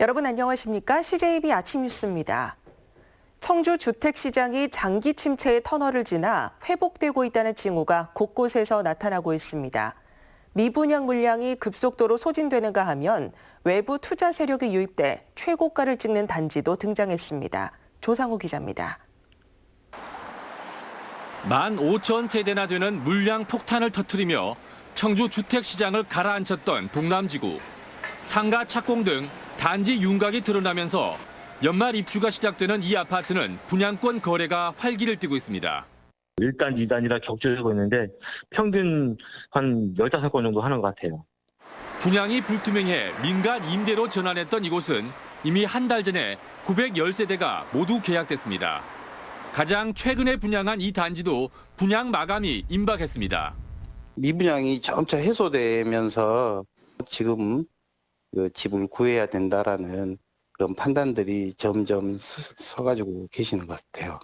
여러분 안녕하십니까? CJB 아침 뉴스입니다. 청주 주택시장이 장기 침체의 터널을 지나 회복되고 있다는 징후가 곳곳에서 나타나고 있습니다. 미분양 물량이 급속도로 소진되는가 하면 외부 투자 세력이 유입돼 최고가를 찍는 단지도 등장했습니다. 조상우 기자입니다. 15,000세대나 되는 물량 폭탄을 터뜨리며 청주 주택시장을 가라앉혔던 동남지구. 상가 착공 등 단지 윤곽이 드러나면서 연말 입주가 시작되는 이 아파트는 분양권 거래가 활기를 띠고 있습니다. 1단, 2단이라 격주되고 있는데 평균 한 15건 정도 하는 것 같아요. 분양이 불투명해 민간 임대로 전환했던 이곳은 이미 한 달 전에 910세대가 모두 계약됐습니다. 가장 최근에 분양한 이 단지도 분양 마감이 임박했습니다. 미분양이 점차 해소되면서 지금 집을 구해야 된다라는 그런 판단들이 점점 서가지고 계시는 것 같아요.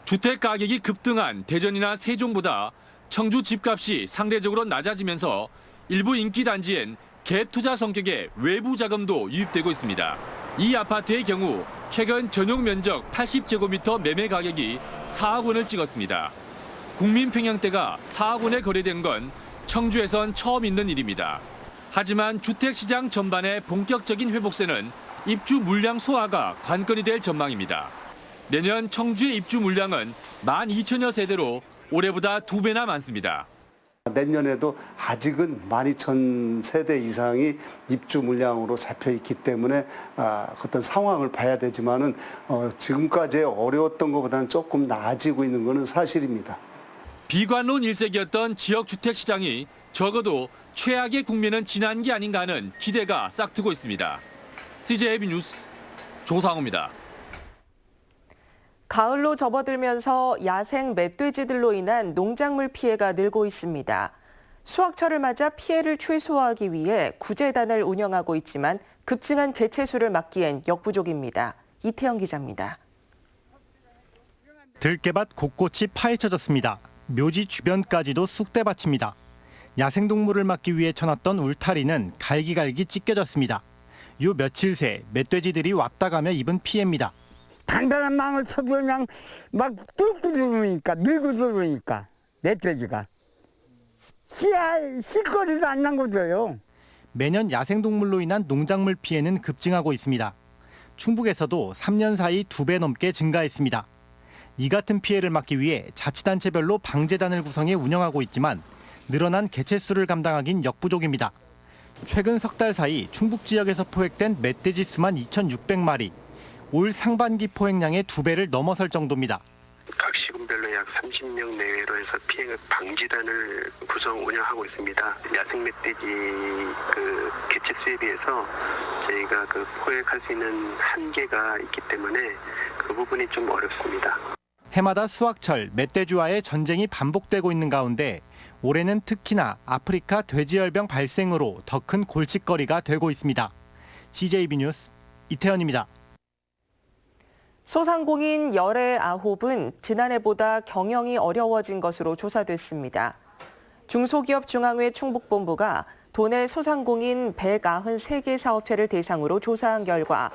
주택 가격이 급등한 대전이나 세종보다 청주 집값이 상대적으로 낮아지면서 일부 인기 단지엔 갭 투자 성격의 외부 자금도 유입되고 있습니다. 이 아파트의 경우 최근 전용 면적 80제곱미터 매매 가격이 4억 원을 찍었습니다. 국민평형대가 4억 원에 거래된 건 청주에선 처음 있는 일입니다. 하지만 주택시장 전반의 본격적인 회복세는 입주 물량 소화가 관건이 될 전망입니다. 내년 청주의 입주 물량은 12,000여 세대로 올해보다 2배나 많습니다. 내년에도 아직은 12,000세대 이상이 입주 물량으로 잡혀 있기 때문에 어떤 상황을 봐야 되지만은 지금까지 어려웠던 것보다는 조금 나아지고 있는 것은 사실입니다. 비관론 일색이었던 지역 주택 시장이 적어도 최악의 국면은 지난 게 아닌가 하는 기대가 싹트고 있습니다. CJB 뉴스 조상우입니다. 가을로 접어들면서 야생 멧돼지들로 인한 농작물 피해가 늘고 있습니다. 수확철을 맞아 피해를 최소화하기 위해 구제단을 운영하고 있지만 급증한 개체 수를 막기엔 역부족입니다. 이태영 기자입니다. 들깨밭 곳곳이 파헤쳐졌습니다. 묘지 주변까지도 쑥대밭입니다. 야생동물을 막기 위해 쳐놨던 울타리는 갈기갈기 찢겨졌습니다. 요 며칠 새 멧돼지들이 왔다 가며 입은 피해입니다. 단단한 망을 쳐도 그냥 막 뚫고 들어오니까 밀고 들어오니까 멧돼지가 씨거리도 안 남겨줘요. 매년 야생동물로 인한 농작물 피해는 급증하고 있습니다. 충북에서도 3년 사이 2배 넘게 증가했습니다. 이 같은 피해를 막기 위해 자치단체별로 방제단을 구성해 운영하고 있지만 늘어난 개체 수를 감당하긴 역부족입니다. 최근 석 달 사이 충북 지역에서 포획된 멧돼지 수만 2,600마리. 올 상반기 포획량의 2배를 넘어설 정도입니다. 각 시군별로 약 30명 내외로 해서 피해 방지단을 구성 운영하고 있습니다. 야생 멧돼지 개체 수에 비해서 저희가 포획할 수 있는 한계가 있기 때문에 그 부분이 좀 어렵습니다. 해마다 수확철 멧돼지와의 전쟁이 반복되고 있는 가운데 올해는 특히나 아프리카 돼지열병 발생으로 더 큰 골칫거리가 되고 있습니다. CJB 뉴스 이태현입니다. 소상공인 열의 9은 지난해보다 경영이 어려워진 것으로 조사됐습니다. 중소기업 중앙회 충북본부가 도내 소상공인 193개 사업체를 대상으로 조사한 결과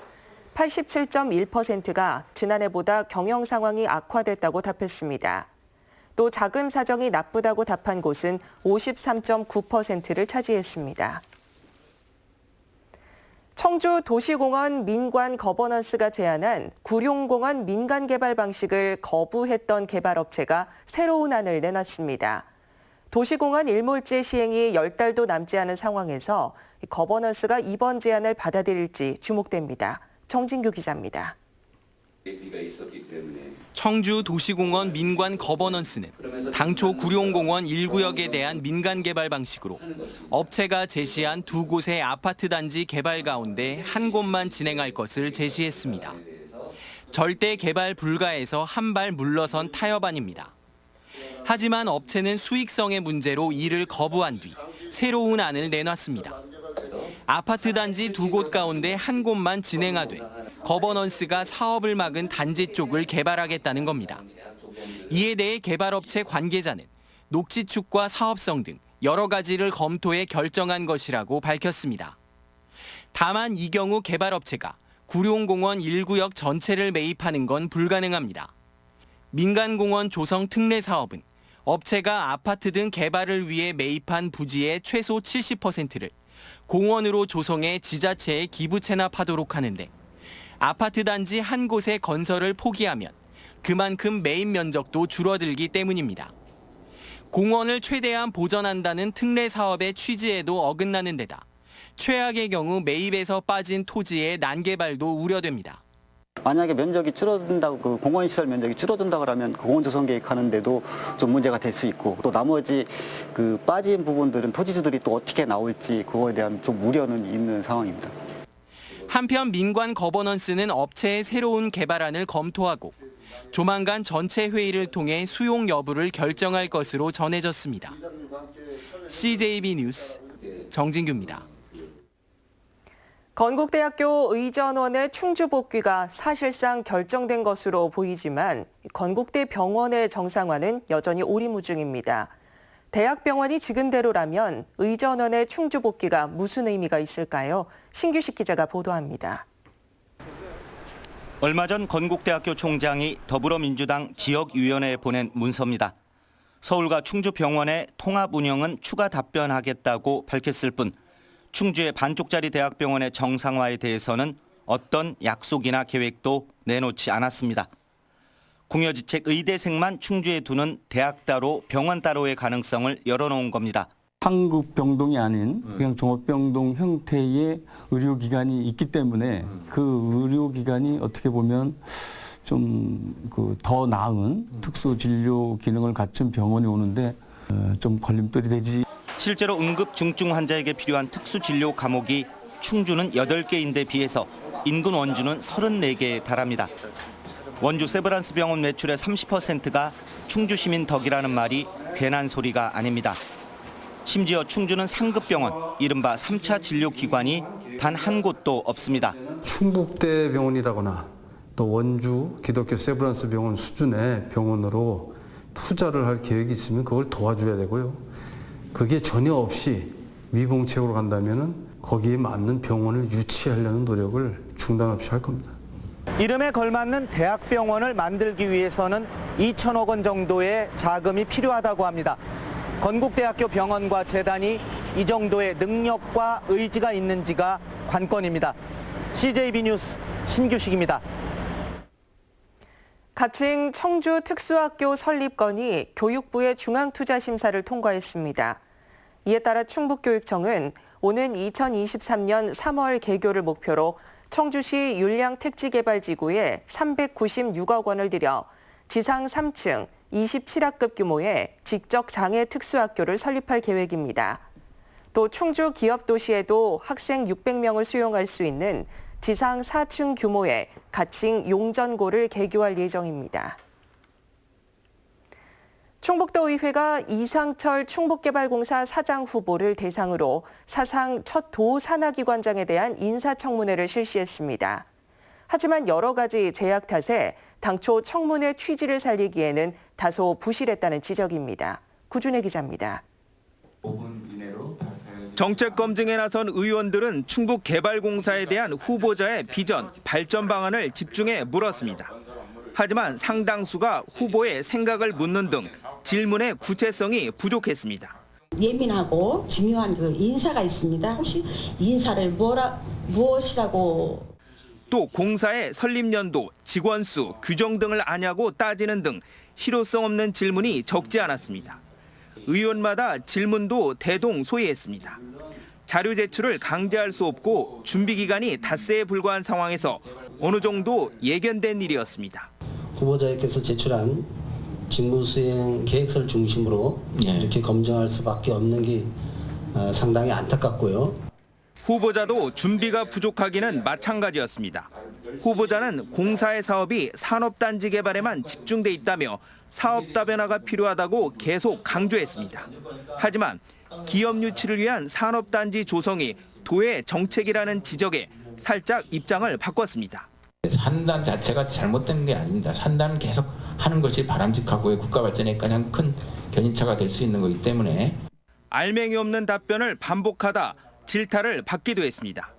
87.1%가 지난해보다 경영 상황이 악화됐다고 답했습니다. 또 자금 사정이 나쁘다고 답한 곳은 53.9%를 차지했습니다. 청주 도시공원 민관 거버넌스가 제안한 구룡공원 민간 개발 방식을 거부했던 개발업체가 새로운 안을 내놨습니다. 도시공원 일몰제 시행이 10달도 남지 않은 상황에서 거버넌스가 이번 제안을 받아들일지 주목됩니다. 정진규 기자입니다. 청주 도시공원 민관 거버넌스는 당초 구룡공원 1구역에 대한 민간 개발 방식으로 업체가 제시한 2곳의 아파트 단지 개발 가운데 한 곳만 진행할 것을 제시했습니다. 절대 개발 불가에서 한 발 물러선 타협안입니다. 하지만 업체는 수익성의 문제로 이를 거부한 뒤 새로운 안을 내놨습니다. 아파트 단지 2곳 가운데 한 곳만 진행하되 거버넌스가 사업을 막은 단지 쪽을 개발하겠다는 겁니다. 이에 대해 개발업체 관계자는 녹지축과 사업성 등 여러 가지를 검토해 결정한 것이라고 밝혔습니다. 다만 이 경우 개발업체가 구룡공원 1구역 전체를 매입하는 건 불가능합니다. 민간공원 조성 특례 사업은 업체가 아파트 등 개발을 위해 매입한 부지의 최소 70%를 공원으로 조성해 지자체에 기부 체납하도록 하는데 아파트 단지 한 곳의 건설을 포기하면 그만큼 매입 면적도 줄어들기 때문입니다. 공원을 최대한 보전한다는 특례 사업의 취지에도 어긋나는 데다 최악의 경우 매입에서 빠진 토지의 난개발도 우려됩니다. 만약에 면적이 줄어든다고 그 공원시설 면적이 줄어든다고 하면 공원 조성 계획하는데도 좀 문제가 될 수 있고 또 나머지 그 빠진 부분들은 토지주들이 또 어떻게 나올지 그거에 대한 좀 우려는 있는 상황입니다. 한편 민관 거버넌스는 업체의 새로운 개발안을 검토하고 조만간 전체 회의를 통해 수용 여부를 결정할 것으로 전해졌습니다. CJB 뉴스 정진규입니다. 건국대학교 의전원의 충주 복귀가 사실상 결정된 것으로 보이지만 건국대 병원의 정상화는 여전히 오리무중입니다. 대학병원이 지금대로라면 의전원의 충주 복귀가 무슨 의미가 있을까요? 신규식 기자가 보도합니다. 얼마 전 건국대학교 총장이 더불어민주당 지역위원회에 보낸 문서입니다. 서울과 충주병원의 통합 운영은 추가 답변하겠다고 밝혔을 뿐 충주의 반쪽짜리 대학병원의 정상화에 대해서는 어떤 약속이나 계획도 내놓지 않았습니다. 공여지책 의대생만 충주에 두는 대학 따로 병원 따로의 가능성을 열어놓은 겁니다. 상급병동이 아닌 그냥 종합병동 형태의 의료기관이 있기 때문에 그 의료기관이 어떻게 보면 좀 더 나은 특수진료 기능을 갖춘 병원이 오는데 좀 걸림돌이 되지. 실제로 응급 중증 환자에게 필요한 특수진료 과목이 충주는 8개인데 비해서 인근 원주는 34개에 달합니다. 원주 세브란스 병원 매출의 30%가 충주 시민 덕이라는 말이 괜한 소리가 아닙니다. 심지어 충주는 상급 병원, 이른바 3차 진료기관이 단 한 곳도 없습니다. 충북대 병원이라거나 또 원주 기독교 세브란스 병원 수준의 병원으로 투자를 할 계획이 있으면 그걸 도와줘야 되고요. 그게 전혀 없이 미봉책으로 간다면 거기에 맞는 병원을 유치하려는 노력을 중단 없이 할 겁니다. 이름에 걸맞는 대학병원을 만들기 위해서는 2천억 원 정도의 자금이 필요하다고 합니다. 건국대학교 병원과 재단이 이 정도의 능력과 의지가 있는지가 관건입니다. CJB 뉴스 신규식입니다. 가칭 청주 특수학교 설립 건이 교육부의 중앙투자심사를 통과했습니다. 이에 따라 충북교육청은 오는 2023년 3월 개교를 목표로 청주시 율량택지개발지구에 396억 원을 들여 지상 3층 27학급 규모의 지적장애 특수학교를 설립할 계획입니다. 또 충주 기업도시에도 학생 600명을 수용할 수 있는 지상 4층 규모의 가칭 용전고를 개교할 예정입니다. 충북도의회가 이상철 충북개발공사 사장 후보를 대상으로 사상 첫 도산하기관장에 대한 인사청문회를 실시했습니다. 하지만 여러 가지 제약 탓에 당초 청문회 취지를 살리기에는 다소 부실했다는 지적입니다. 구준혜 기자입니다. 정책 검증에 나선 의원들은 충북개발공사에 대한 후보자의 비전, 발전 방안을 집중해 물었습니다. 하지만 상당수가 후보의 생각을 묻는 등 질문의 구체성이 부족했습니다. 예민하고 중요한 그 인사가 있습니다. 혹시 인사를 무엇이라고? 또 공사의 설립연도, 직원 수, 규정 등을 아냐고 따지는 등 실효성 없는 질문이 적지 않았습니다. 의원마다 질문도 대동소이했습니다. 자료 제출을 강제할 수 없고 준비 기간이 닷새에 불과한 상황에서 어느 정도 예견된 일이었습니다. 후보자께서 제출한 직무수행 계획서를 중심으로 이렇게 검증할 수밖에 없는 게 상당히 안타깝고요. 후보자도 준비가 부족하기는 마찬가지였습니다. 후보자는 공사의 사업이 산업단지 개발에만 집중돼 있다며 사업 다변화가 필요하다고 계속 강조했습니다. 하지만 기업 유치를 위한 산업단지 조성이 도의 정책이라는 지적에 살짝 입장을 바꿨습니다. 산단 자체가 잘못된 게 아닙니다. 산단은 계속 하는 것이 바람직하고 국가 발전에 가장 큰 견인차가 될 수 있는 거기 때문에. 알맹이 없는 답변을 반복하다 질타를 받기도 했습니다.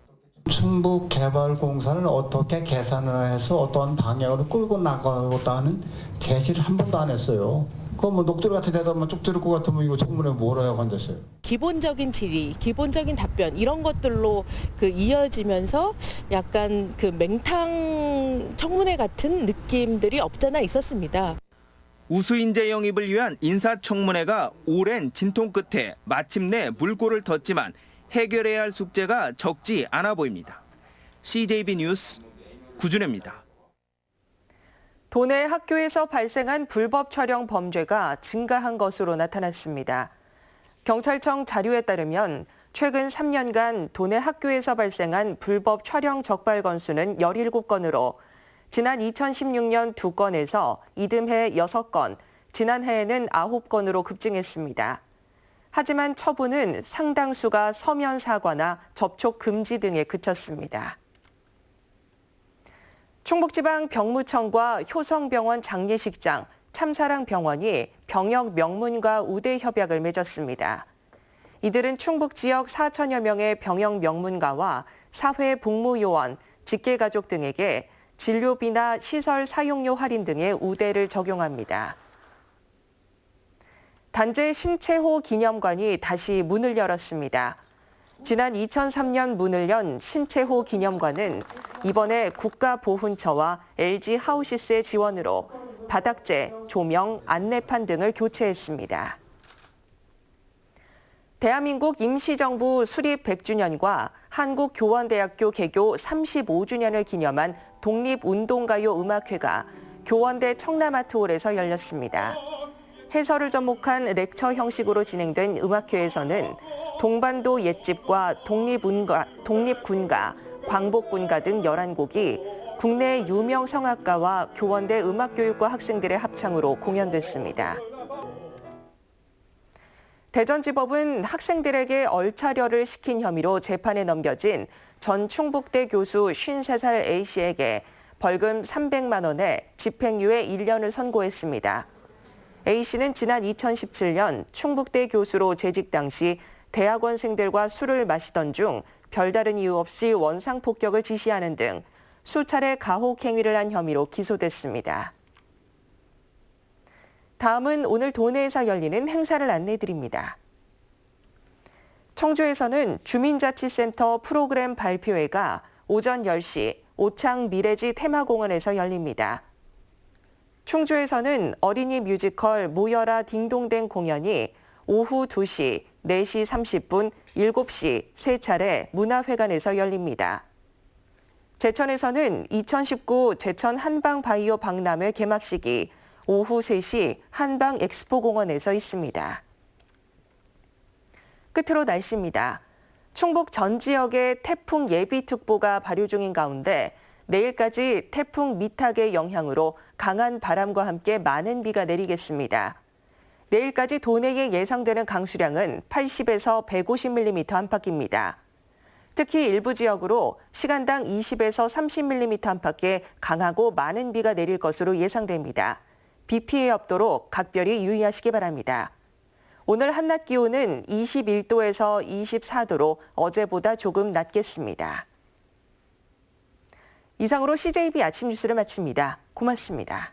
충북개발공사를 어떻게 계산을 해서 어떤 방향으로 끌고 나가겠다는 제시를 한 번도 안 했어요. 그거 뭐 녹두리 같은 데다만 쭉 들을 것 같으면 이거 청문회 뭐라고 한댔어요. 기본적인 질의, 기본적인 답변 이런 것들로 이어지면서 약간 맹탕 청문회 같은 느낌들이 없잖아 있었습니다. 우수인재 영입을 위한 인사청문회가 오랜 진통 끝에 마침내 물꼬를 텄지만 해결해야 할 숙제가 적지 않아 보입니다. CJB 뉴스 구준혜입니다. 도내 학교에서 발생한 불법 촬영 범죄가 증가한 것으로 나타났습니다. 경찰청 자료에 따르면 최근 3년간 도내 학교에서 발생한 불법 촬영 적발 건수는 17건으로 지난 2016년 2건에서 이듬해 6건, 지난해에는 9건으로 급증했습니다. 하지만 처분은 상당수가 서면 사과나 접촉 금지 등에 그쳤습니다. 충북지방 병무청과 효성병원 장례식장, 참사랑병원이 병역 명문과 우대 협약을 맺었습니다. 이들은 충북 지역 4천여 명의 병역 명문가와 사회복무요원, 직계가족 등에게 진료비나 시설 사용료 할인 등의 우대를 적용합니다. 단재 신채호 기념관이 다시 문을 열었습니다. 지난 2003년 문을 연 신채호 기념관은 이번에 국가보훈처와 LG하우시스의 지원으로 바닥재, 조명, 안내판 등을 교체했습니다. 대한민국 임시정부 수립 100주년과 한국교원대학교 개교 35주년을 기념한 독립운동가요 음악회가 교원대 청남아트홀에서 열렸습니다. 해설을 접목한 렉처 형식으로 진행된 음악회에서는 동반도 옛집과 독립군가, 광복군가 등 11곡이 국내 유명 성악가와 교원대 음악교육과 학생들의 합창으로 공연됐습니다. 대전지법은 학생들에게 얼차려를 시킨 혐의로 재판에 넘겨진 전 충북대 교수 53살 A씨에게 벌금 300만 원에 집행유예 1년을 선고했습니다. A씨는 지난 2017년 충북대 교수로 재직 당시 대학원생들과 술을 마시던 중 별다른 이유 없이 원상폭격을 지시하는 등 수차례 가혹 행위를 한 혐의로 기소됐습니다. 다음은 오늘 도내에서 열리는 행사를 안내해드립니다. 청주에서는 주민자치센터 프로그램 발표회가 오전 10시 오창 미래지 테마공원에서 열립니다. 충주에서는 어린이 뮤지컬 모여라 딩동댕 공연이 오후 2시, 4시 30분, 7시 세 차례 문화회관에서 열립니다. 제천에서는 2019 제천 한방바이오 박람회 개막식이 오후 3시 한방엑스포공원에서 있습니다. 끝으로 날씨입니다. 충북 전 지역에 태풍 예비특보가 발효 중인 가운데 내일까지 태풍 미탁의 영향으로 강한 바람과 함께 많은 비가 내리겠습니다. 내일까지 도내에 예상되는 강수량은 80에서 150mm 안팎입니다. 특히 일부 지역으로 시간당 20에서 30mm 안팎의 강하고 많은 비가 내릴 것으로 예상됩니다. 비 피해 없도록 각별히 유의하시기 바랍니다. 오늘 한낮 기온은 21도에서 24도로 어제보다 조금 낮겠습니다. 이상으로 CJB 아침 뉴스를 마칩니다. 고맙습니다.